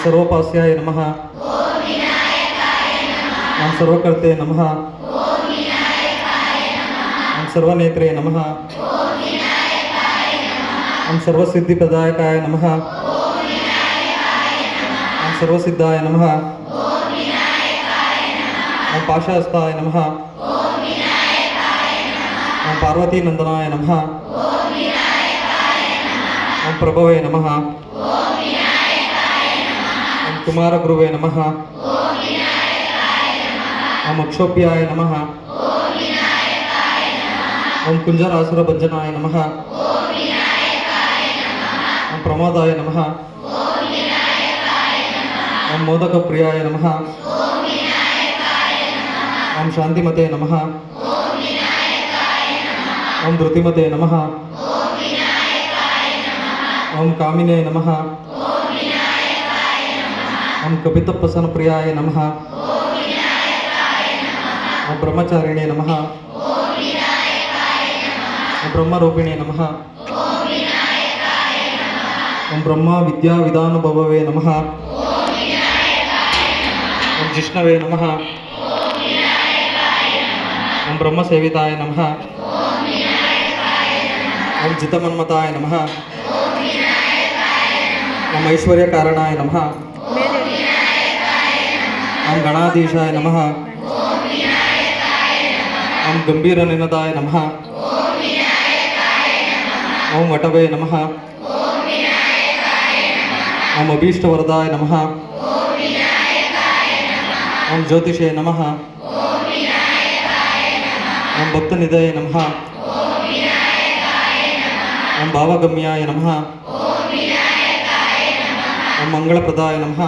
सर्वोपास्याय नमः। ओम सर्वकर्ते नमः। ओम सर्वनेत्रे नमः। ओम सर्वसिद्धिप्रदायकाय नमः। ओम सर्वसिद्धाय नमः। ओम पाशहस्ताय नमः। ओम पार्वती नंदनाय नमः। ओम प्रभवे नमः। ओम कुमार गुरुवे नमः। ओम अक्षोभ्याय नमः। ओम कुंजरासुर भंजनाय नमः। ओम प्रमोदाय नमः। ओम मोदक प्रियाय नमः। ओम शांतिमते नमः। ओम धृतिमते नमः। ओम कामिने नमः। ओम कपितपसन प्रियाय नमः। ओम ब्रह्मचारिणे नमः। ओम ब्रह्मरूपिणे नमः। ओम ब्रह्मा विद्या विधानुभवे नमः। ओम जिष्णवे नमः। ओम ब्रह्मसेविताय नमः। ओम जितमन्मताय नमः। ओम ऐश्वर्यकारणाय नमः। ओम गणाधीशाय नमः। ओम गंभीरनिनदाय नमः। ओम वटवे नमः। ओम अभीष्टवरदाय नमः। ओम ज्योतिषे नमः। ओम भक्तनिधये नमः। ओम भावगम्याय नमः। ओम मंगलप्रदाय नमः।